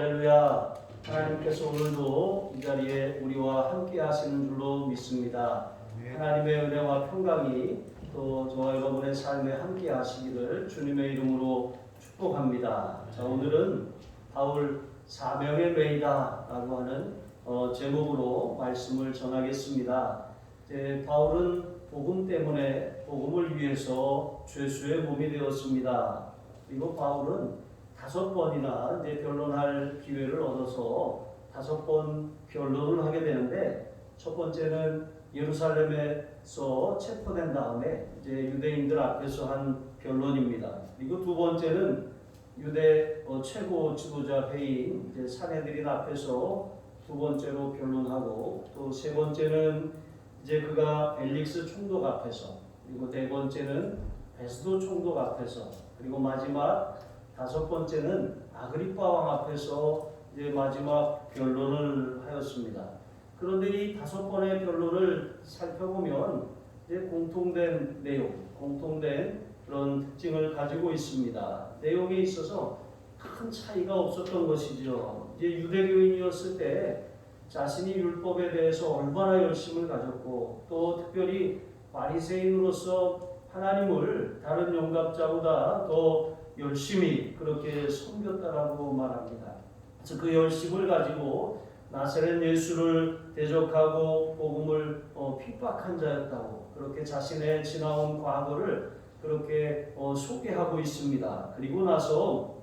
할렐루야. 하나님께서 오늘도 이 자리에 우리와 함께 하시는 줄로 믿습니다. 하나님의 은혜와 평강이 또 저와 여러분의 삶에 함께 하시기를 주님의 이름으로 축복합니다. 자, 오늘은 바울 사명의 매이다 라고 하는 제목으로 말씀을 전하겠습니다. 바울은 복음 때문에 복음을 위해서 죄수의 몸이 되었습니다. 그리고 바울은 5번이나 변론할 기회를 얻어서 5번 변론을 하게 되는데, 첫 번째는 예루살렘에서 체포된 다음에 유대인들 앞에서 한 변론입니다. 그리고 두 번째는 유대 최고 지도자 회의인 산헤드린 앞에서 두 번째로 변론하고, 또 세 번째는 그가 벨릭스 총독 앞에서, 그리고 네 번째는 베스도 총독 앞에서, 그리고 마지막 5번째는 아그리파 왕 앞에서 마지막 변론을 하였습니다. 그런데 이 5번의 변론을 살펴보면 공통된 내용, 공통된 그런 특징을 가지고 있습니다. 내용에 있어서 큰 차이가 없었던 것이죠. 유대교인이었을 때 자신이 율법에 대해서 얼마나 열심을 가졌고, 또 특별히 바리새인으로서 하나님을 다른 영갑자보다 더 열심히 그렇게 섬겼다라고 말합니다. 그래서 그 열심을 가지고 나사렛 예수를 대적하고 복음을 핍박한 자였다고, 그렇게 자신의 지나온 과거를 그렇게 소개하고 있습니다. 그리고 나서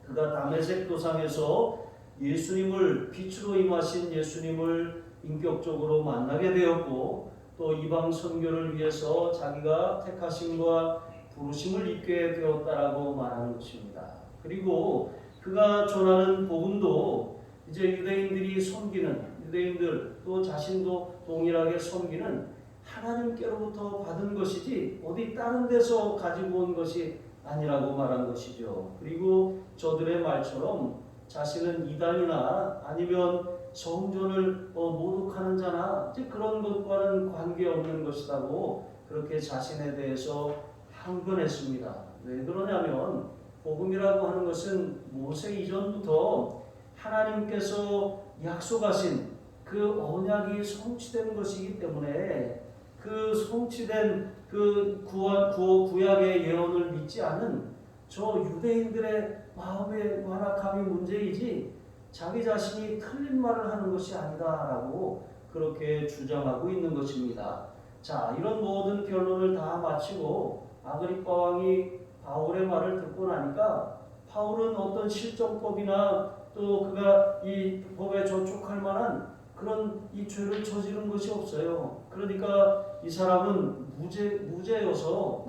그가 다메섹 도상에서 예수님을, 빛으로 임하신 예수님을 인격적으로 만나게 되었고, 또 이방 선교를 위해서 자기가 택하심과 부르심을 입게 되었다라고 말하는 것입니다. 그리고 그가 전하는 복음도 유대인들이 섬기는, 유대인들 또 자신도 동일하게 섬기는 하나님께로부터 받은 것이지 어디 다른 데서 가지고 온 것이 아니라고 말한 것이죠. 그리고 저들의 말처럼 자신은 이단이나 아니면 성전을 모독하는 자나 그런 것과는 관계없는 것이라고 그렇게 자신에 대해서 항변했습니다. 왜 그러냐면 복음이라고 하는 것은 모세 이전부터 하나님께서 약속하신 그 언약이 성취된 것이기 때문에, 그 성취된 그 구약의 예언을 믿지 않은 저 유대인들의 마음의 완악함이 문제이지 자기 자신이 틀린 말을 하는 것이 아니다라고 그렇게 주장하고 있는 것입니다. 자, 이런 모든 변론을 다 마치고 아그리파 왕이 바울의 말을 듣고 나니까, 바울은 어떤 실정법이나 또 그가 이 법에 저촉할 만한 그런 이 죄를 저지른 것이 없어요. 그러니까 이 사람은 무죄여서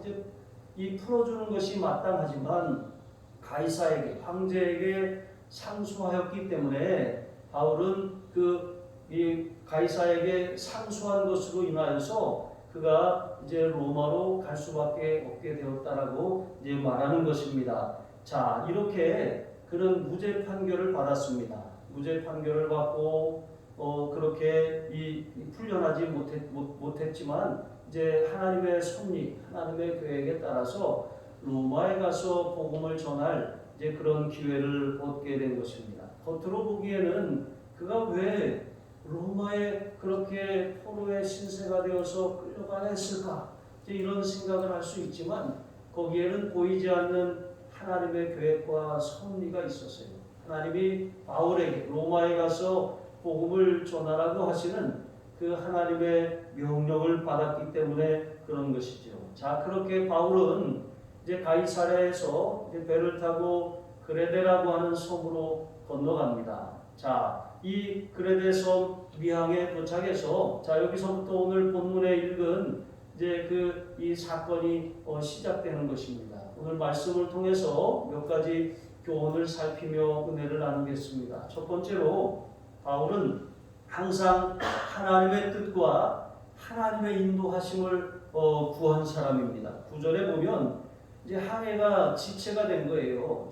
이 풀어주는 것이 마땅하지만 가이사에게, 황제에게 상수하였기 때문에 바울은 이 가이사에게 상수한 것으로 인하여서 그가 로마로 갈 수밖에 없게 되었다라고 말하는 것입니다. 자, 이렇게 그런 무죄 판결을 받았습니다. 무죄 판결을 받고 그렇게 풀려나지 못했지만 하나님의 섭리, 하나님의 계획에 따라서 로마에 가서 복음을 전할 그런 기회를 얻게 된 것입니다. 겉으로 보기에는 그가 왜 로마에 그렇게 포로의 신세가 되어서 끌려가야 했을까? 이런 생각을 할 수 있지만, 거기에는 보이지 않는 하나님의 계획과 섭리가 있었어요. 하나님이 바울에게 로마에 가서 복음을 전하라고 하시는 그 하나님의 명령을 받았기 때문에 그런 것이죠. 자, 그렇게 바울은 가이사랴에서 배를 타고 그레데라고 하는 섬으로 건너갑니다. 자, 이 그레데 섬 미항에 도착해서, 자, 여기서부터 오늘 본문에 읽은 이 사건이 시작되는 것입니다. 오늘 말씀을 통해서 몇 가지 교훈을 살피며 은혜를 나누겠습니다. 첫 번째로, 바울은 항상 하나님의 뜻과 하나님의 인도하심을 구한 사람입니다. 9절에 보면 항해가 지체가 된 거예요.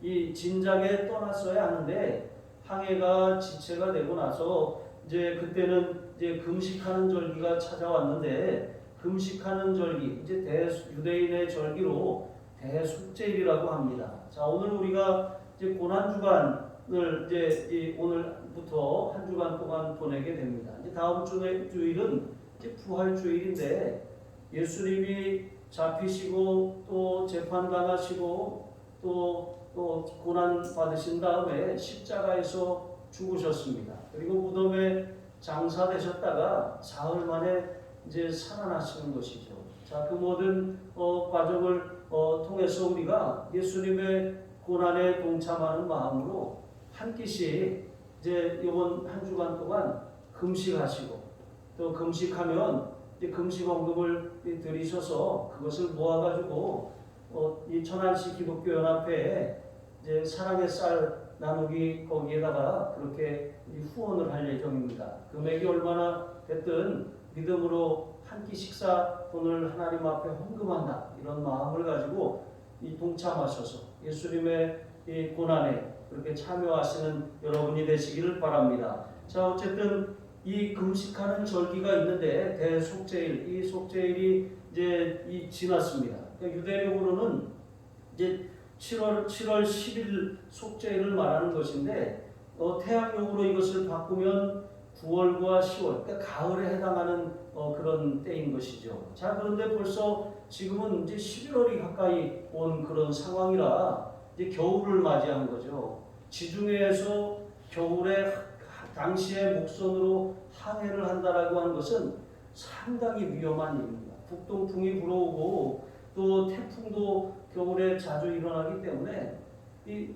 이 진작에 떠났어야 하는데 항해가 지체가 되고 나서 그때는 금식하는 절기가 찾아왔는데, 금식하는 절기, 유대인의 절기로 대속죄일이라고 합니다. 자, 오늘 우리가 고난주간 이제 오늘부터 한 주간 동안 보내게 됩니다. 이제 다음 주일은 이제 부활주일인데 예수님이 잡히시고 또 재판당하시고 또 고난 받으신 다음에 십자가에서 죽으셨습니다. 그리고 무덤에 장사되셨다가 사흘 만에 이제 살아나시는 것이죠. 자, 그 모든 과정을 통해서 우리가 예수님의 고난에 동참하는 마음으로 한 끼씩 이제 이번 한 주간 동안 금식하시고 또 금식하면 이제 금식 언급을 드리셔서 그것을 모아가지고 이 천안시 기독교 연합회에 이제 사랑의 쌀 나누기 거기에다가 그렇게 후원을 할 예정입니다. 금액이 얼마나 됐든 믿음으로 한 끼 식사 돈을 하나님 앞에 헌금한다 이런 마음을 가지고 이 동참하셔서 예수님의 이 고난에 그렇게 참여하시는 여러분이 되시기를 바랍니다. 자, 어쨌든 이 금식하는 절기가 있는데 대속죄일, 이 속죄일이 이제 지났습니다. 그러니까 유대력으로는 이제 7월 10일 속죄일을 말하는 것인데 태양력으로 이것을 바꾸면 9월과 10월, 그러니까 가을에 해당하는 그런 때인 것이죠. 자, 그런데 벌써 지금은 이제 11월이 가까이 온 그런 상황이라 이제 겨울을 맞이하는 거죠. 지중해에서 겨울에 당시의 목선으로 항해를 한다라고 하는 것은 상당히 위험한 일입니다. 북동풍이 불어오고 또 태풍도 겨울에 자주 일어나기 때문에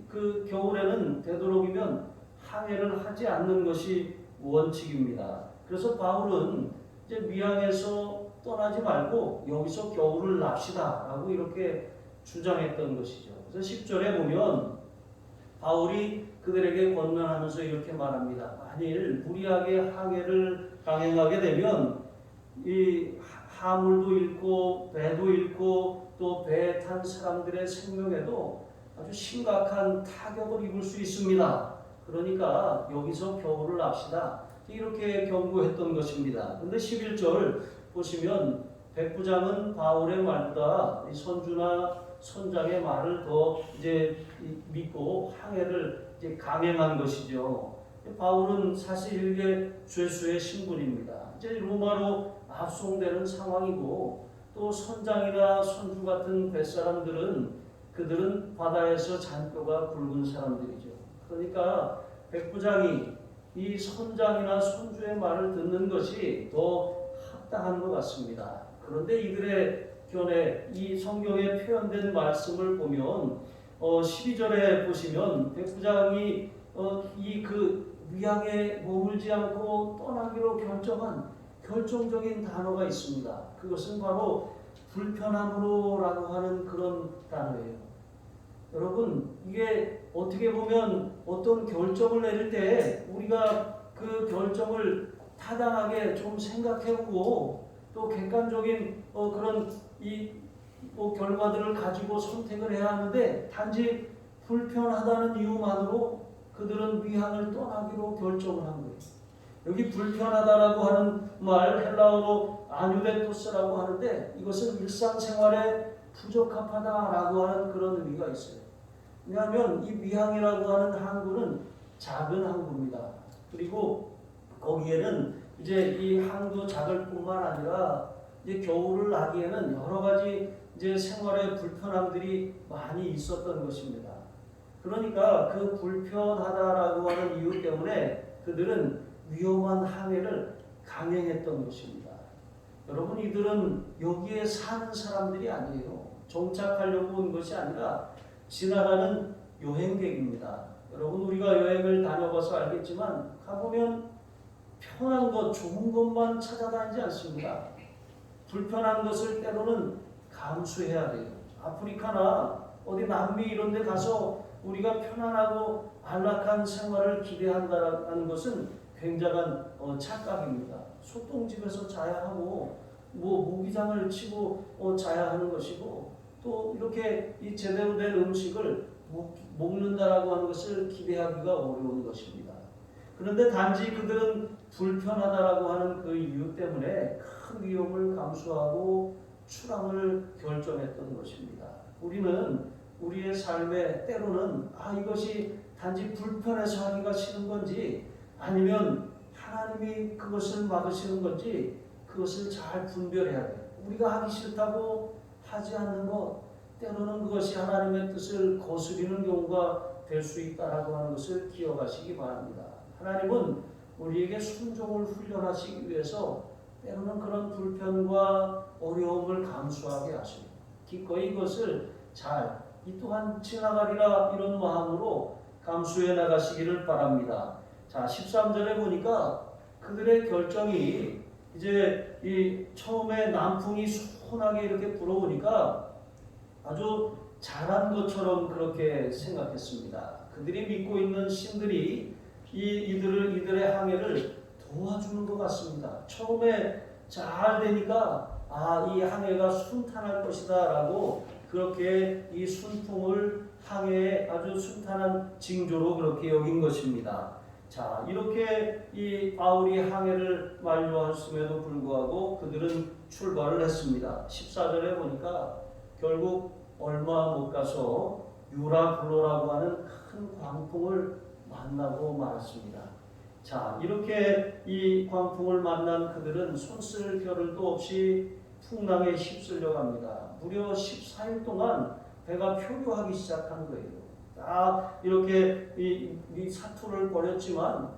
그 겨울에는 되도록이면 항해를 하지 않는 것이 원칙입니다. 그래서 바울은 이제 미항에서 떠나지 말고 여기서 겨울을 납시다라고 이렇게 주장했던 것이죠. 그래서 10절에 보면 바울이 그들에게 권면하면서 이렇게 말합니다. 만일 무리하게 항해를 강행하게 되면 이 하물도 잃고 배도 잃고 또 배에 탄 사람들의 생명에도 아주 심각한 타격을 입을 수 있습니다. 그러니까 여기서 겨울을 납시다. 이렇게 경고했던 것입니다. 그런데 11절 보시면 백부장은 바울의 말보다 선주나 선장의 말을 더 이제 믿고 항해를 이제 강행한 것이죠. 바울은 사실 이게 죄수의 신분입니다. 이제 로마로 압송되는 상황이고 또 선장이나 선주 같은 뱃사람들은 그들은 바다에서 잔뼈가 굵은 사람들이죠. 그러니까 백부장이 이 선장이나 선주의 말을 듣는 것이 더 합당한 것 같습니다. 그런데 이들의 견해, 이 성경에 표현된 말씀을 보면 12절에 보시면 백부장이 이 그 위양에 머물지 않고 떠나기로 결정한 결정적인 단어가 있습니다. 그것은 바로 불편함으로라고 하는 그런 단어예요. 여러분, 이게 어떻게 보면 어떤 결정을 내릴 때 우리가 그 결정을 타당하게 좀 생각해보고 또 객관적인 그런 결과들을 가지고 선택을 해야 하는데 단지 불편하다는 이유만으로 그들은 위항을 떠나기로 결정을 한 거예요. 여기 불편하다라고 하는 말 헬라어로 아뉴데토스라고 하는데 이것은 일상생활에 부적합하다라고 하는 그런 의미가 있어요. 왜냐하면 이 위항이라고 하는 항구는 작은 항구입니다. 그리고 거기에는 이제 이 항구 작을 뿐만 아니라 이제 겨울을 나기에는 여러 가지 이제 생활의 불편함들이 많이 있었던 것입니다. 그러니까 그 불편하다라고 하는 이유 때문에 그들은 위험한 항해를 강행했던 것입니다. 여러분, 이들은 여기에 사는 사람들이 아니에요. 정착하려고 온 것이 아니라 지나가는 여행객입니다. 여러분, 우리가 여행을 다녀봐서 알겠지만 가보면 편한 것, 좋은 것만 찾아다니지 않습니다. 불편한 것을 때로는 감수해야 돼요. 아프리카나 어디 남미 이런 데 가서 우리가 편안하고 안락한 생활을 기대한다는 것은 굉장한 착각입니다. 소똥집에서 자야 하고 모기장을 치고 자야 하는 것이고 또 이렇게 이 제대로 된 음식을 먹는다라고 하는 것을 기대하기가 어려운 것입니다. 그런데 단지 그들은 불편하다라고 하는 그 이유 때문에 큰 위험을 감수하고 출항을 결정했던 것입니다. 우리는 우리의 삶에 때로는 이것이 단지 불편해서 하기가 싫은 건지 아니면 하나님이 그것을 막으시는 건지 그것을 잘 분별해야 돼요. 우리가 하기 싫다고 하지 않는 것, 때로는 그것이 하나님의 뜻을 거스르는 경우가 될 수 있다라고 하는 것을 기억하시기 바랍니다. 하나님은 우리에게 순종을 훈련하시기 위해서 때로는 그런 불편과 어려움을 감수하게 하십니다. 기꺼이 이것을 잘 이 또한 지나가리라 이런 마음으로 감수해 나가시기를 바랍니다. 자, 13절에 보니까 그들의 결정이 이제 이 처음에 남풍이 순하게 이렇게 불어오니까 아주 잘한 것처럼 그렇게 생각했습니다. 그들이 믿고 있는 신들이 이들의 항해를 도와주는 것 같습니다. 처음에 잘 되니까 이 항해가 순탄할 것이다라고 그렇게 이 순풍을 항해의 아주 순탄한 징조로 그렇게 여긴 것입니다. 자, 이렇게 이 바울이 항해를 만료했음에도 불구하고 그들은 출발을 했습니다. 14절에 보니까 결국 얼마 못 가서 유라굴로라고 하는 큰 광풍을 만나고 말았습니다. 자, 이렇게 이 광풍을 만난 그들은 손쓸 겨를도 없이 풍랑에 휩쓸려 갑니다. 무려 14일 동안 배가 표류하기 시작한 거예요. 딱 이렇게 이 사투를 벌였지만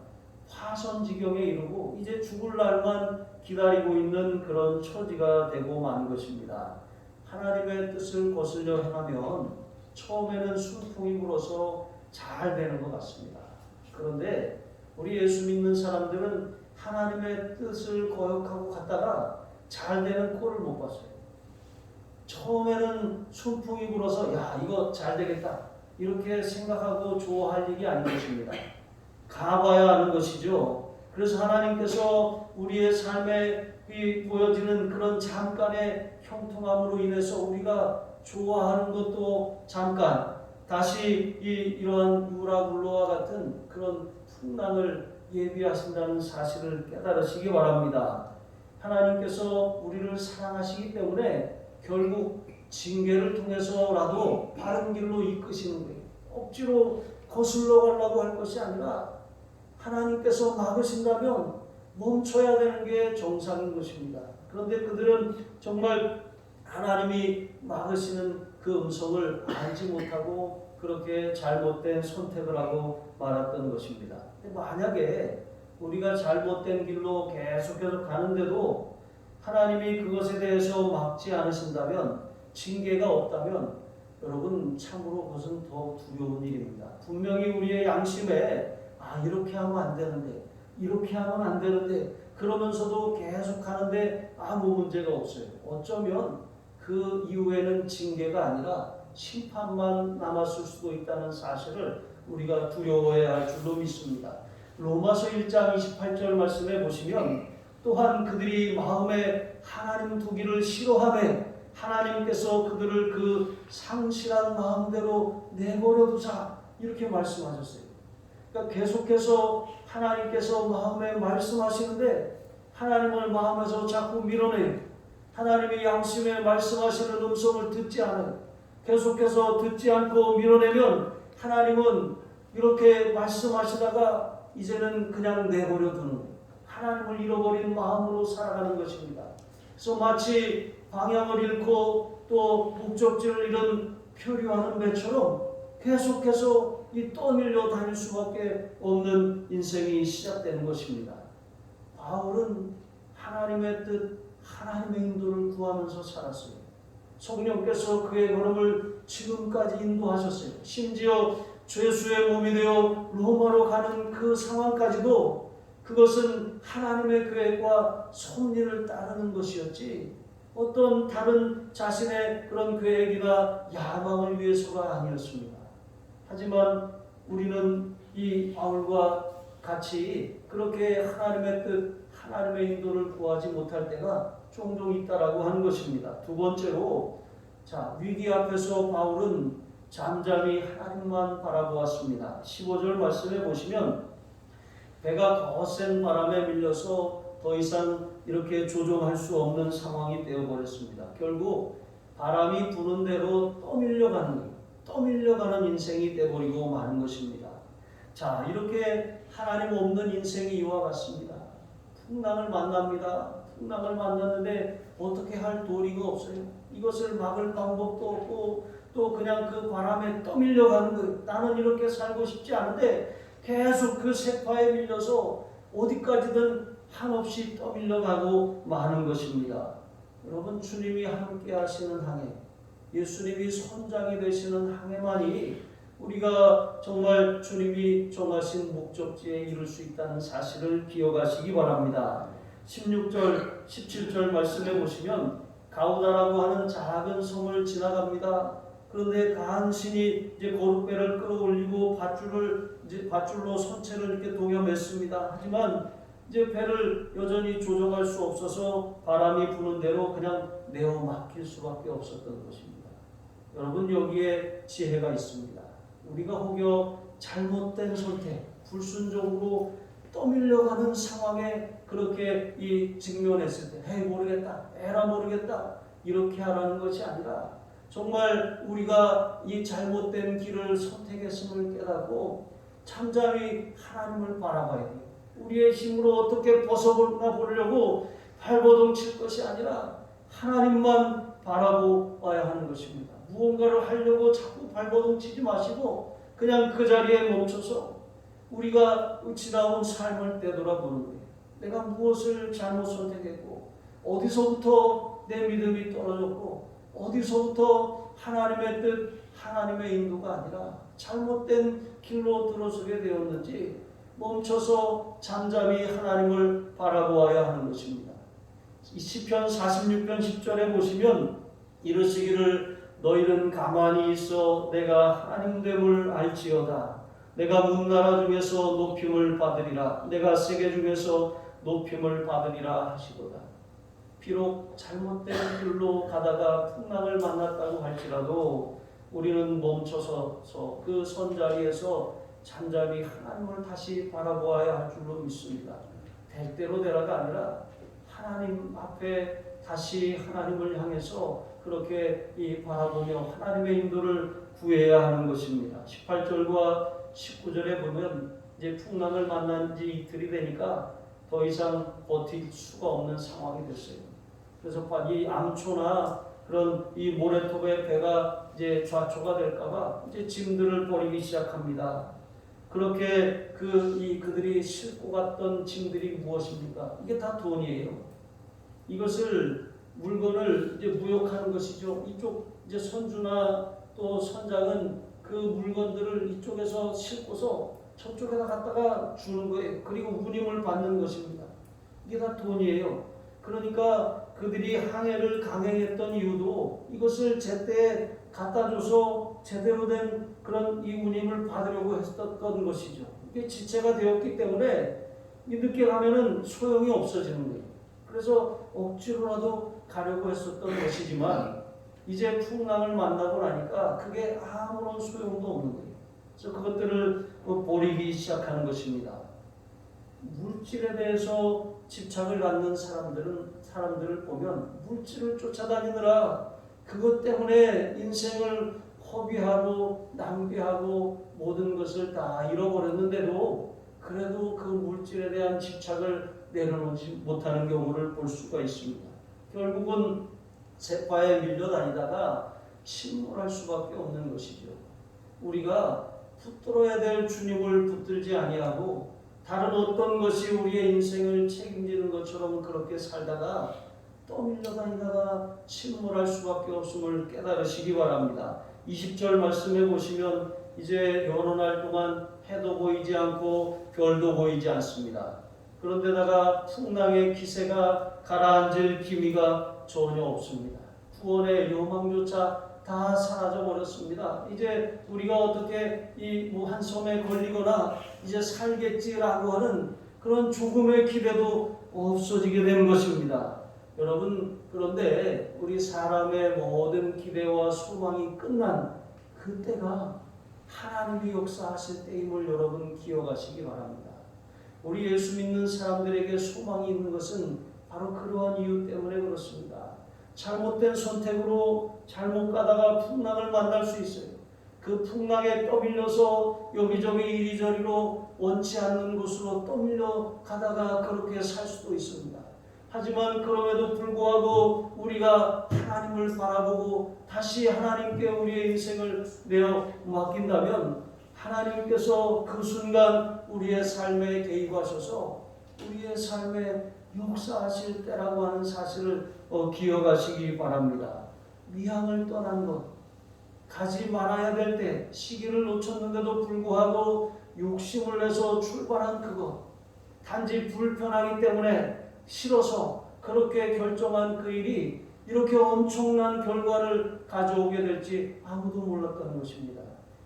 화선지경에 이르고 이제 죽을 날만 기다리고 있는 그런 처지가 되고 만 것입니다. 하나님의 뜻을 거슬려 행하면 처음에는 순풍이 불어서 잘 되는 것 같습니다. 그런데 우리 예수 믿는 사람들은 하나님의 뜻을 거역하고 갔다가 잘 되는 꼴을 못 봤어요. 처음에는 순풍이 불어서 야 이거 잘 되겠다 이렇게 생각하고 좋아할 일이 아닌 것입니다. 가봐야 하는 것이죠. 그래서 하나님께서 우리의 삶에 보여지는 그런 잠깐의 형통함으로 인해서 우리가 좋아하는 것도 잠깐 다시 이러한 유라굴로와 같은 그런 풍랑을 예비하신다는 사실을 깨달으시기 바랍니다. 하나님께서 우리를 사랑하시기 때문에 결국 징계를 통해서라도 바른 길로 이끄시는 거예요. 억지로 거슬러 가려고 할 것이 아니라 하나님께서 막으신다면 멈춰야 되는 게 정상인 것입니다. 그런데 그들은 정말 하나님이 막으시는 그 음성을 알지 못하고 그렇게 잘못된 선택을 하고 말았던 것입니다. 만약에 우리가 잘못된 길로 계속해서 가는데도 하나님이 그것에 대해서 막지 않으신다면, 징계가 없다면 여러분 참으로 그것은 더 두려운 일입니다. 분명히 우리의 양심에 이렇게 하면 안 되는데 이렇게 하면 안 되는데 그러면서도 계속 가는데 아무 문제가 없어요. 어쩌면 그 이후에는 징계가 아니라 심판만 남았을 수도 있다는 사실을 우리가 두려워해야 할 줄로 믿습니다. 로마서 1장 28절 말씀에 보시면 또한 그들이 마음에 하나님 두기를 싫어하며 하나님께서 그들을 그 상실한 마음대로 내버려 두사 이렇게 말씀하셨어요. 그러니까 계속해서 하나님께서 마음에 말씀하시는데 하나님을 마음에서 자꾸 밀어내요. 하나님이 양심에 말씀하시는 음성을 듣지 않아요. 계속해서 듣지 않고 밀어내면 하나님은 이렇게 말씀하시다가 이제는 그냥 내버려 두는 거예요. 하나님을 잃어버린 마음으로 살아가는 것입니다. 그래서 마치 방향을 잃고 또 목적지를 잃은 표류하는 배처럼 계속해서 떠밀려 다닐 수밖에 없는 인생이 시작되는 것입니다. 바울은 하나님의 뜻, 하나님의 인도를 구하면서 살았어요. 성령께서 그의 걸음을 지금까지 인도하셨어요. 심지어 죄수의 몸이 되어 로마로 가는 그 상황까지도 그것은 하나님의 계획과 섭리를 따르는 것이었지 어떤 다른 자신의 그런 계획이나 야망을 위해서가 아니었습니다. 하지만 우리는 이 바울과 같이 그렇게 하나님의 뜻, 하나님의 인도를 구하지 못할 때가 종종 있다라고 하는 것입니다. 두 번째로, 위기 앞에서 바울은 잠잠히 하나님만 바라보았습니다. 15절 말씀해 보시면 배가 거센 바람에 밀려서 더 이상 이렇게 조종할 수 없는 상황이 되어버렸습니다. 결국 바람이 부는 대로 떠밀려가는 인생이 되어버리고 마는 것입니다. 자, 이렇게 하나님 없는 인생이 이와 같습니다. 풍랑을 만납니다. 풍랑을 만났는데 어떻게 할 도리가 없어요. 이것을 막을 방법도 없고 또 그냥 그 바람에 떠밀려 가는 거예요. 나는 이렇게 살고 싶지 않은데 계속 그 세파에 밀려서 어디까지든 한없이 떠밀려 가고 마는 것입니다. 여러분, 주님이 함께 하시는 항해, 예수님이 선장이 되시는 항해만이 우리가 정말 주님이 정하신 목적지에 이룰 수 있다는 사실을 기억하시기 바랍니다. 16절, 17절 말씀해 보시면 가우다라고 하는 작은 섬을 지나갑니다. 그런데 간신히 이제 고룻배를 끌어올리고 밧줄로 선체를 이렇게 동여맸습니다. 하지만 이제 배를 여전히 조정할 수 없어서 바람이 부는 대로 그냥 내어 맡길 수밖에 없었던 것입니다. 여러분, 여기에 지혜가 있습니다. 우리가 혹여 잘못된 선택, 불순종으로 떠밀려가는 상황에 그렇게 직면했을 때, 에이 모르겠다, 에라 모르겠다, 이렇게 하라는 것이 아니라 정말 우리가 이 잘못된 길을 선택했음을 깨닫고 잠잠히 하나님을 바라봐야 돼요. 우리의 힘으로 어떻게 벗어보려고 발버둥 칠 것이 아니라 하나님만 바라보아야 하는 것입니다. 무언가를 하려고 자꾸 발버둥 치지 마시고 그냥 그 자리에 멈춰서 우리가 지나온 삶을 되돌아보는 거예요. 내가 무엇을 잘못 선택했고 어디서부터 내 믿음이 떨어졌고 어디서부터 하나님의 뜻, 하나님의 인도가 아니라 잘못된 길로 들어서게 되었는지 멈춰서 잠잠히 하나님을 바라보아야 하는 것입니다. 이 시편 46편 10절에 보시면 이르시기를 너희는 가만히 있어 내가 하나님됨을 알지어다. 내가 문나라 중에서 높임을 받으리라. 내가 세계 중에서 높임을 받으리라 하시도다. 비록 잘못된 길로 가다가 풍랑을 만났다고 할지라도 우리는 멈춰서 그 선자리에서 잠잠히 하나님을 다시 바라보아야 할 줄로 믿습니다. 될 대로 되라가 아니라 하나님 앞에 다시 하나님을 향해서 그렇게 바라보며 하나님의 인도를 구해야 하는 것입니다. 18절과 19절에 보면 이제 풍랑을 만난 지 이틀이 되니까 더 이상 버틸 수가 없는 상황이 됐어요. 그래서 이 암초나 그런 이 모래톱에 배가 이제 좌초가 될까봐 이제 짐들을 버리기 시작합니다. 그렇게 그들이 싣고 갔던 짐들이 무엇입니까? 이게 다 돈이에요. 이것을 물건을 이제 무역하는 것이죠. 이쪽 이제 선주나 또 선장은 그 물건들을 이쪽에서 싣고서 저쪽에다 갖다가 주는 거예요. 그리고 운임을 받는 것입니다. 이게 다 돈이에요. 그러니까 그들이 항해를 강행했던 이유도 이것을 제때 갖다 줘서 제대로 된 그런 이 운임을 받으려고 했었던 것이죠. 이게 지체가 되었기 때문에 늦게 가면은 소용이 없어지는 거예요. 그래서 억지로라도 가려고 했었던 것이지만 이제 풍랑을 만나고 나니까 그게 아무런 소용도 없는 거예요. 그래서 그것들을 버리기 시작하는 것입니다. 물질에 대해서 집착을 갖는 사람들을 보면 물질을 쫓아다니느라 그것 때문에 인생을 허비하고 낭비하고 모든 것을 다 잃어버렸는데도 그래도 그 물질에 대한 집착을 내려놓지 못하는 경우를 볼 수가 있습니다. 결국은 세파에 밀려다니다가 침몰할 수밖에 없는 것이죠. 우리가 붙들어야 될 주님을 붙들지 아니하고 다른 어떤 것이 우리의 인생을 책임지는 것처럼 그렇게 살다가 떠밀려다니다가 침몰할 수밖에 없음을 깨달으시기 바랍니다. 20절 말씀해 보시면 이제 여러 날 동안 해도 보이지 않고 별도 보이지 않습니다. 그런데다가 풍랑의 기세가 가라앉을 기미가 전혀 없습니다. 구원의 요망조차 다 사라져 버렸습니다. 이제 우리가 어떻게 한 섬에 걸리거나 이제 살겠지라고 하는 그런 조금의 기대도 없어지게 된 것입니다. 여러분, 그런데 우리 사람의 모든 기대와 소망이 끝난 그때가 하나님이 역사하실 때임을 여러분 기억하시기 바랍니다. 우리 예수 믿는 사람들에게 소망이 있는 것은 바로 그러한 이유 때문에 그렇습니다. 잘못된 선택으로 잘못 가다가 풍랑을 만날 수 있어요. 그 풍랑에 떠밀려서 여기저기 이리저리로 원치 않는 곳으로 떠밀려 가다가 그렇게 살 수도 있습니다. 하지만 그럼에도 불구하고 우리가 하나님을 바라보고 다시 하나님께 우리의 인생을 내어 맡긴다면 하나님께서 그 순간 우리의 삶에 개입하셔서 우리의 삶에 역사하실 때라고 하는 사실을 기억하시기 바랍니다. 미항을 떠난 것, 가지 말아야 될 때 시기를 놓쳤는데도 불구하고 욕심을 내서 출발한 그것, 단지 불편하기 때문에 싫어서 그렇게 결정한 그 일이 이렇게 엄청난 결과를 가져오게 될지 아무도 몰랐다는 것입니다.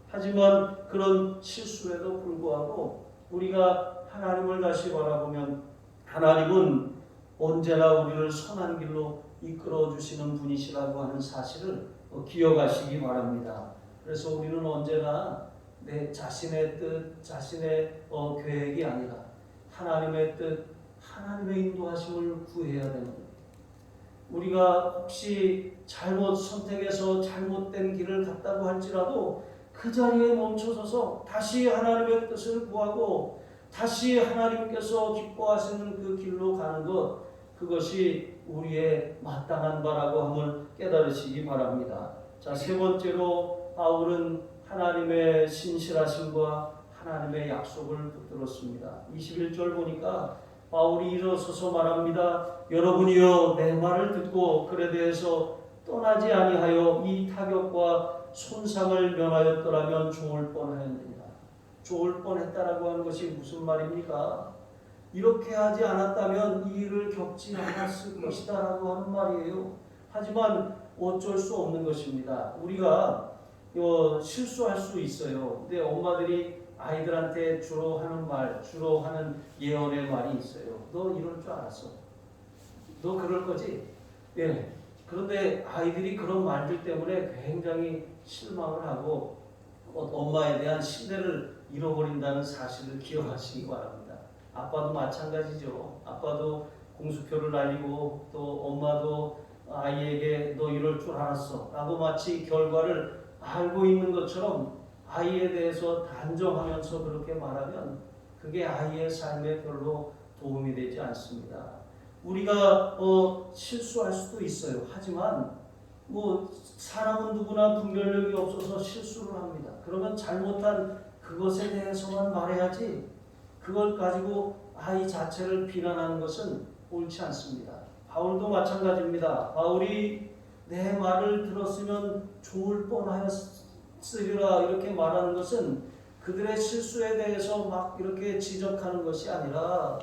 하지만 그런 실수에도 불구하고 우리가 하나님을 다시 바라보면 하나님은 언제나 우리를 선한 길로 이끌어 주시는 분이시라고 하는 사실을 기억하시기 바랍니다. 그래서 우리는 언제나 내 자신의 뜻, 자신의 계획이 아니라 하나님의 뜻, 하나님의 인도하심을 구해야 되는 겁니다. 우리가 혹시 잘못 선택해서 잘못된 길을 갔다고 할지라도 그 자리에 멈춰서서 다시 하나님의 뜻을 구하고 다시 하나님께서 기뻐하시는 그 길로 가는 것, 그것이 우리의 마땅한 바라고 함을 깨달으시기 바랍니다. 자, 세 번째로 바울은 하나님의 신실하심과 하나님의 약속을 붙들었습니다. 21절 보니까 바울이 일어서서 말합니다. 여러분이여 내 말을 듣고 글에 대해서 떠나지 아니하여 이 타격과 손상을 면하였더라면 좋을 뻔하였느니라. 좋을 뻔했다라고 하는 것이 무슨 말입니까? 이렇게 하지 않았다면 이 일을 겪지 않았을 것이다 라고 하는 말이에요. 하지만 어쩔 수 없는 것입니다. 우리가 실수할 수 있어요. 근데 엄마들이 아이들한테 주로 하는 예언의 말이 있어요. 너 이럴 줄 알았어. 너 그럴 거지? 예. 그런데 아이들이 그런 말들 때문에 굉장히 실망을 하고 엄마에 대한 신뢰를 잃어버린다는 사실을 기억하시기 바랍니다. 아빠도 마찬가지죠. 아빠도 공수표를 날리고 또 엄마도 아이에게 너 이럴 줄 알았어 라고 마치 결과를 알고 있는 것처럼 아이에 대해서 단정하면서 그렇게 말하면 그게 아이의 삶에 별로 도움이 되지 않습니다. 우리가 실수할 수도 있어요. 하지만 사람은 누구나 분별력이 없어서 실수를 합니다. 그러면 잘못한 그것에 대해서만 말해야지 그걸 가지고 아이 자체를 비난하는 것은 옳지 않습니다. 바울도 마찬가지입니다. 바울이 내 말을 들었으면 좋을 뻔하였으리라 이렇게 말하는 것은 그들의 실수에 대해서 막 이렇게 지적하는 것이 아니라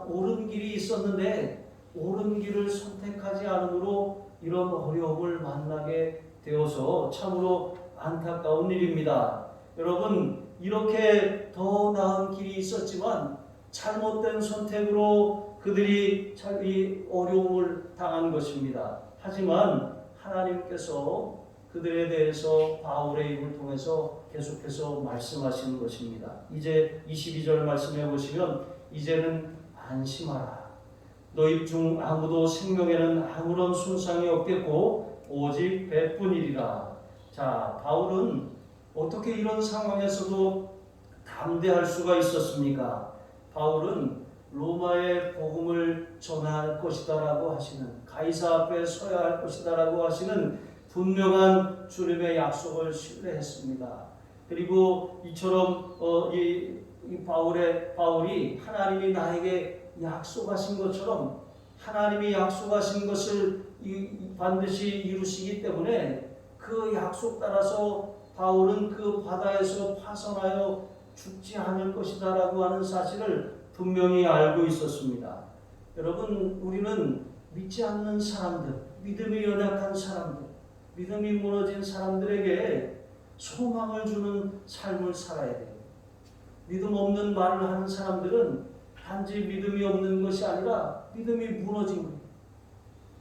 옳은 길이 있었는데 옳은 길을 선택하지 않으므로 이런 어려움을 만나게 되어서 참으로 안타까운 일입니다. 여러분, 이렇게 더 나은 길이 있었지만 잘못된 선택으로 그들이 이 어려움을 당한 것입니다. 하지만 하나님께서 그들에 대해서 바울의 입을 통해서 계속해서 말씀하시는 것입니다. 이제 22절 말씀해 보시면 이제는 안심하라. 너희 중 아무도 생명에는 아무런 손상이 없겠고 오직 배뿐이리라. 자, 바울은 어떻게 이런 상황에서도 담대할 수가 있었습니까? 바울은 로마의 복음을 전할 것이다라고 하시는, 가이사 앞에 서야 할 것이다라고 하시는 분명한 주님의 약속을 신뢰했습니다. 그리고 이처럼 바울이 하나님이 나에게 약속하신 것처럼 하나님이 약속하신 것을 반드시 이루시기 때문에 그 약속 따라서 바울은 그 바다에서 파선하여 죽지 않을 것이다 라고 하는 사실을 분명히 알고 있었습니다. 여러분, 우리는 믿지 않는 사람들, 믿음이 연약한 사람들, 믿음이 무너진 사람들에게 소망을 주는 삶을 살아야 돼요. 믿음 없는 말을 하는 사람들은 단지 믿음이 없는 것이 아니라 믿음이 무너진 거예요.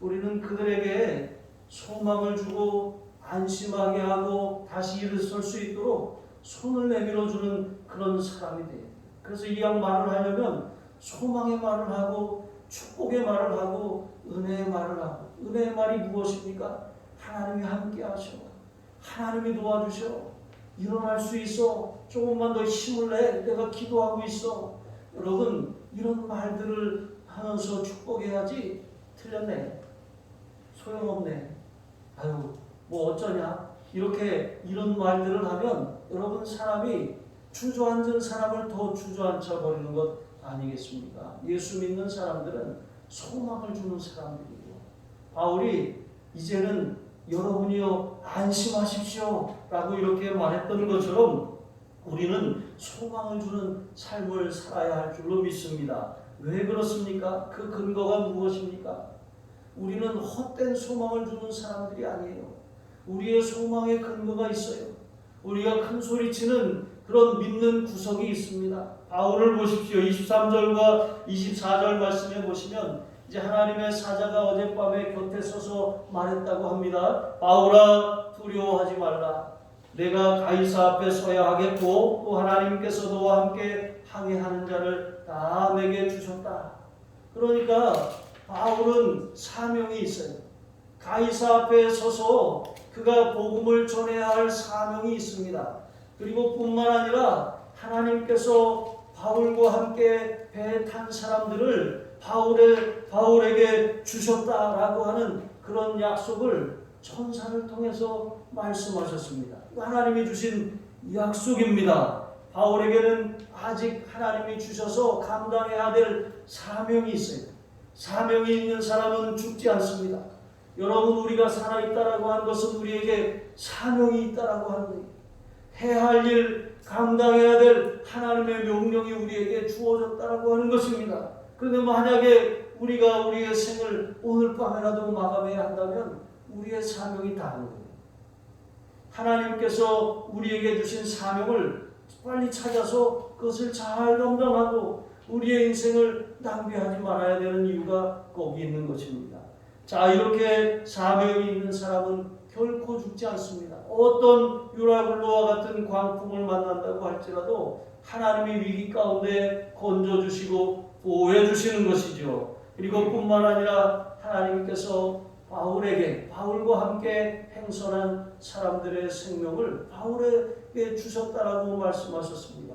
우리는 그들에게 소망을 주고 안심하게 하고 다시 일어설 수 있도록 손을 내밀어 주는 그런 사람이 돼요. 그래서 이 말을 하려면 소망의 말을 하고 축복의 말을 하고 은혜의 말을 하고, 은혜의 말이 무엇입니까? 하나님이 함께 하셔. 하나님이 도와주셔. 일어날 수 있어. 조금만 더 힘을 내. 내가 기도하고 있어. 여러분, 이런 말들을 하면서 축복해야지. 틀렸네. 소용없네. 아유, 뭐 어쩌냐. 이렇게 이런 말들을 하면 여러분, 사람이 주저앉은 사람을 더 주저앉혀 버리는 것 아니겠습니까? 예수 믿는 사람들은 소망을 주는 사람들이고, 바울이 이제는 여러분이요 안심하십시오 라고 이렇게 말했던 것처럼 우리는 소망을 주는 삶을 살아야 할 줄로 믿습니다. 왜 그렇습니까? 그 근거가 무엇입니까? 우리는 헛된 소망을 주는 사람들이 아니에요. 우리의 소망의 근거가 있어요. 우리가 큰 소리치는 그런 믿는 구석이 있습니다. 바울을 보십시오. 23절과 24절 말씀에 보시면 이제 하나님의 사자가 어젯밤에 곁에 서서 말했다고 합니다. 바울아, 두려워하지 말라. 내가 가이사 앞에 서야 하겠고 또 하나님께서 너와 함께 항해하는 자를 다 내게 주셨다. 그러니까 바울은 사명이 있어요. 가이사 앞에 서서 그가 복음을 전해야 할 사명이 있습니다. 그리고 뿐만 아니라 하나님께서 바울과 함께 배에 탄 사람들을 바울에게 주셨다라고 하는 그런 약속을 천사를 통해서 말씀하셨습니다. 하나님이 주신 약속입니다. 바울에게는 아직 하나님이 주셔서 감당해야 될 사명이 있어요. 사명이 있는 사람은 죽지 않습니다. 여러분, 우리가 살아있다라고 하는 것은 우리에게 사명이 있다라고 하는 거예요. 해야 할 일, 감당해야 될 하나님의 명령이 우리에게 주어졌다라고 하는 것입니다. 그런데 만약에 우리가 우리의 생을 오늘 밤에라도 마감해야 한다면 우리의 사명이 다른 거예요. 하나님께서 우리에게 주신 사명을 빨리 찾아서 그것을 잘 감당하고 우리의 인생을 낭비하지 말아야 되는 이유가 거기 있는 것입니다. 자, 이렇게 사명이 있는 사람은 결코 죽지 않습니다. 어떤 유라굴로와 같은 광풍을 만난다고 할지라도 하나님이 위기 가운데 건져주시고 보호해주시는 것이죠. 그리고 뿐만 아니라 하나님께서 바울과 함께 행선한 사람들의 생명을 바울에게 주셨다라고 말씀하셨습니다.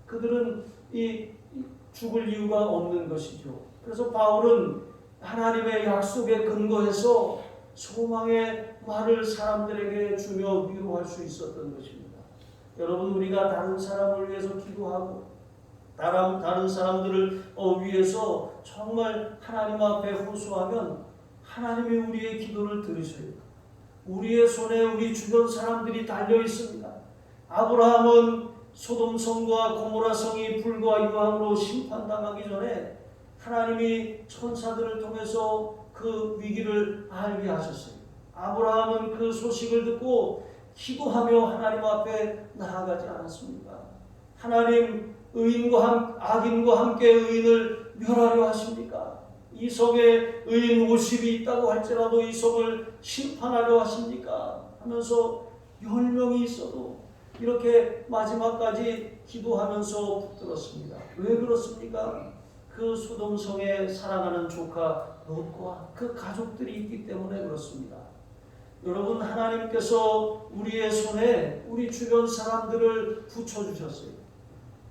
그들은 이 죽을 이유가 없는 것이죠. 그래서 바울은 하나님의 약속에 근거해서 소망의 말을 사람들에게 주며 위로할 수 있었던 것입니다. 여러분, 우리가 다른 사람을 위해서 기도하고 다른 사람들을 위해서 정말 하나님 앞에 호소하면 하나님이 우리의 기도를 들으셔요. 우리의 손에 우리 주변 사람들이 달려 있습니다. 아브라함은 소돔성과 고모라성이 불과 유황으로 심판당하기 전에 하나님이 천사들을 통해서 그 위기를 알게 하셨어요. 아브라함은 그 소식을 듣고 기도하며 하나님 앞에 나아가지 않았습니까? 하나님, 악인과 함께 의인을 멸하려 하십니까? 이 성에 의인 50이 있다고 할지라도 이 성을 심판하려 하십니까? 하면서 10명이 있어도 이렇게 마지막까지 기도하면서 붙들었습니다. 왜 그렇습니까? 그 소돔성에 사랑하는 조카 롯과 그 가족들이 있기 때문에 그렇습니다. 여러분, 하나님께서 우리의 손에 우리 주변 사람들을 붙여주셨어요.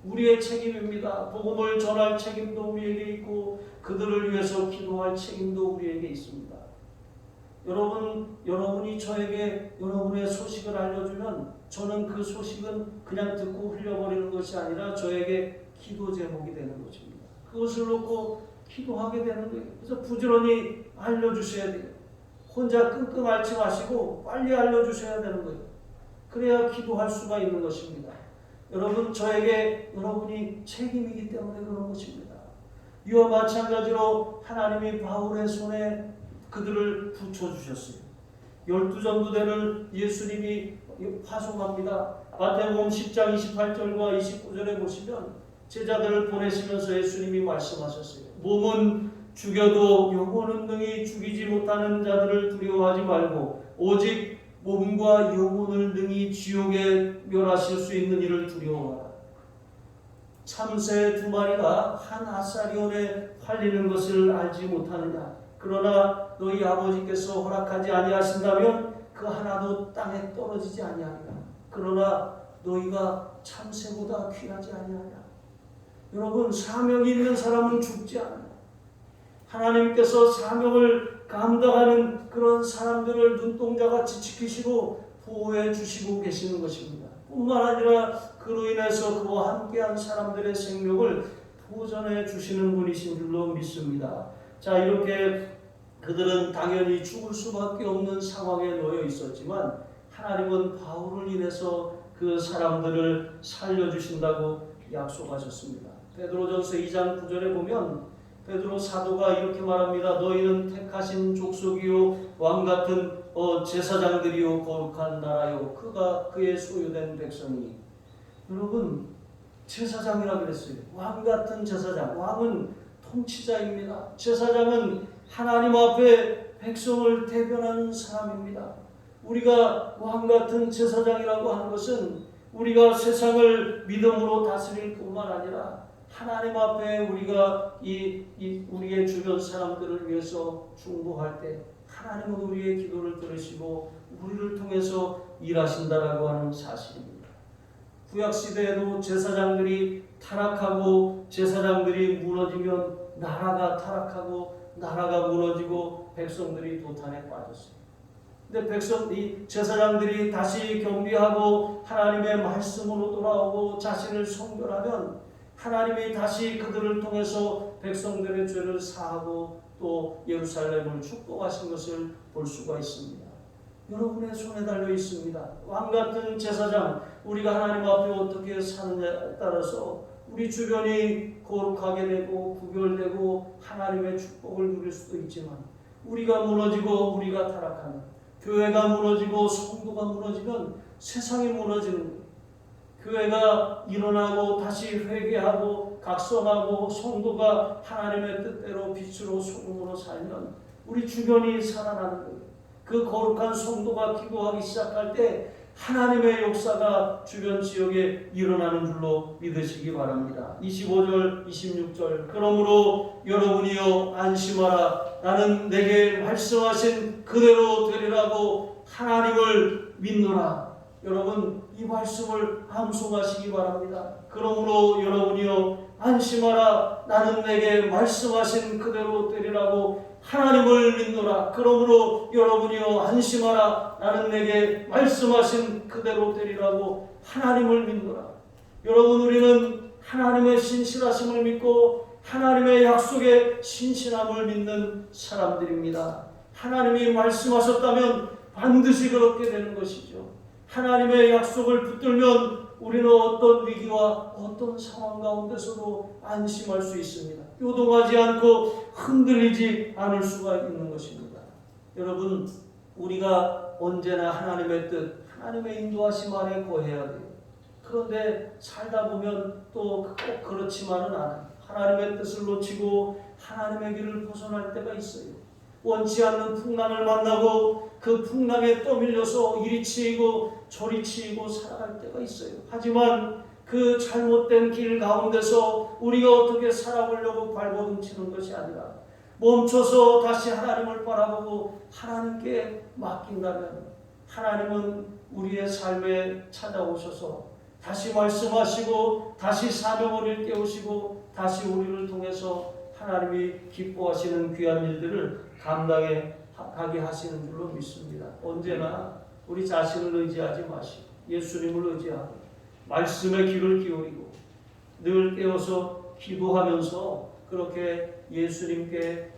우리의 책임입니다. 복음을 전할 책임도 우리에게 있고 그들을 위해서 기도할 책임도 우리에게 있습니다. 여러분이 저에게 여러분의 소식을 알려주면 저는 그 소식은 그냥 듣고 흘려버리는 것이 아니라 저에게 기도 제목이 되는 것입니다. 그것을 놓고 기도하게 되는 거예요. 그래서 부지런히 알려주셔야 돼요. 혼자 끙끙 앓지 마시고 빨리 알려주셔야 되는 거예요. 그래야 기도할 수가 있는 것입니다. 여러분, 저에게 여러분이 책임이기 때문에 그런 것입니다. 이와 마찬가지로 하나님이 바울의 손에 그들을 붙여주셨어요. 12전도대를 예수님이 파송합니다. 마태복음 10장 28절과 29절에 보시면 제자들을 보내시면서 예수님이 말씀하셨어요. 몸은 죽여도 영혼은 능히 죽이지 못하는 자들을 두려워하지 말고 오직 몸과 영혼을 능히 지옥에 멸하실 수 있는 이를 두려워하라. 참새 2마리가 한 아사리온에 팔리는 것을 알지 못하느냐. 그러나 너희 아버지께서 허락하지 아니하신다면 그 하나도 땅에 떨어지지 아니하리라. 그러나 너희가 참새보다 귀하지 아니하냐. 여러분, 사명이 있는 사람은 죽지 않아요. 하나님께서 사명을 감당하는 그런 사람들을 눈동자같이 지키시고 보호해 주시고 계시는 것입니다. 뿐만 아니라 그로 인해서 그와 함께한 사람들의 생명을 보전해 주시는 분이신 줄로 믿습니다. 자, 이렇게 그들은 당연히 죽을 수밖에 없는 상황에 놓여 있었지만 하나님은 바울을 인해서 그 사람들을 살려주신다고 약속하셨습니다. 베드로전서 2장 9절에 보면 베드로 사도가 이렇게 말합니다. 너희는 택하신 족속이요 왕같은 제사장들이요 거룩한 나라요 그가 그의 소유된 백성이니. 여러분, 제사장이라 그랬어요. 왕같은 제사장. 왕은 통치자입니다. 제사장은 하나님 앞에 백성을 대변하는 사람입니다. 우리가 왕같은 제사장이라고 하는 것은 우리가 세상을 믿음으로 다스릴 뿐만 아니라 하나님 앞에 우리가 우리의 주변 사람들을 위해서 중보할 때 하나님은 우리의 기도를 들으시고 우리를 통해서 일하신다라고 하는 사실입니다. 구약시대에도 제사장들이 타락하고 제사장들이 무너지면 나라가 타락하고 나라가 무너지고 백성들이 도탄에 빠졌어요. 근데 이 제사장들이 다시 겸비하고 하나님의 말씀으로 돌아오고 자신을 성결하면 하나님이 다시 그들을 통해서 백성들의 죄를 사하고 또 예루살렘을 축복하신 것을 볼 수가 있습니다. 여러분의 손에 달려 있습니다. 왕같은 제사장, 우리가 하나님 앞에 어떻게 사느냐에 따라서 우리 주변이 거룩하게 되고 구별되고 하나님의 축복을 누릴 수도 있지만 우리가 무너지고 우리가 타락하면 교회가 무너지고 성도가 무너지면 세상이 무너지는 거예요. 교회가 일어나고 다시 회개하고 각성하고 성도가 하나님의 뜻대로 빛으로 소금으로 살면 우리 주변이 살아나는 거예요. 그 거룩한 성도가 기도하기 시작할 때 하나님의 역사가 주변 지역에 일어나는 줄로 믿으시기 바랍니다. 25절 26절 그러므로 여러분이여 안심하라. 나는 내게 말씀하신 그대로 되리라고 하나님을 믿노라. 여러분, 이 말씀을 암송하시기 바랍니다. 그러므로 여러분이여 안심하라. 나는 내게 말씀하신 그대로 되리라고 하나님을 믿노라. 그러므로 여러분이여 안심하라. 나는 내게 말씀하신 그대로 되리라고 하나님을 믿노라. 여러분, 우리는 하나님의 신실하심을 믿고 하나님의 약속에 신실함을 믿는 사람들입니다. 하나님이 말씀하셨다면 반드시 그렇게 되는 것이죠. 하나님의 약속을 붙들면 우리는 어떤 위기와 어떤 상황 가운데서도 안심할 수 있습니다. 요동하지 않고 흔들리지 않을 수가 있는 것입니다. 여러분, 우리가 언제나 하나님의 뜻, 하나님의 인도하심 아래 거해야 돼요. 그런데 살다 보면 또 꼭 그렇지만은 않아요. 하나님의 뜻을 놓치고 하나님의 길을 벗어날 때가 있어요. 원치 않는 풍랑을 만나고 그 풍랑에 떠밀려서 이리 치이고 저리 치이고 살아갈 때가 있어요. 하지만 그 잘못된 길 가운데서 우리가 어떻게 살아보려고 발버둥치는 것이 아니라 멈춰서 다시 하나님을 바라보고 하나님께 맡긴다면 하나님은 우리의 삶에 찾아오셔서 다시 말씀하시고 다시 사명을 일깨우시고 다시 우리를 통해서 하나님이 기뻐하시는 귀한 일들을 감당해 가게 하시는 줄로 믿습니다. 언제나 우리 자신을 의지하지 마시고 예수님을 의지하고 말씀의 귀를 기울이고 늘 깨어서 기도하면서 그렇게 예수님께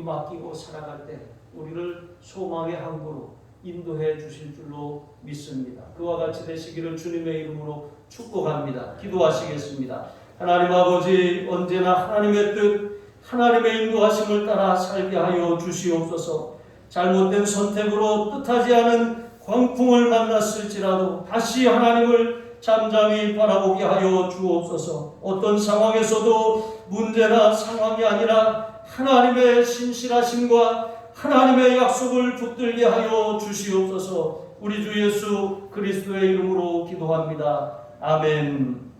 맡기고 살아갈 때 우리를 소망의 항구로 인도해 주실 줄로 믿습니다. 그와 같이 되시기를 주님의 이름으로 축복합니다. 기도하시겠습니다. 하나님 아버지, 언제나 하나님의 뜻, 하나님의 인도하심을 따라 살게 하여 주시옵소서. 잘못된 선택으로 뜻하지 않은 광풍을 만났을지라도 다시 하나님을 잠잠히 바라보게 하여 주옵소서. 어떤 상황에서도 문제나 상황이 아니라 하나님의 신실하심과 하나님의 약속을 붙들게 하여 주시옵소서. 우리 주 예수 그리스도의 이름으로 기도합니다. 아멘.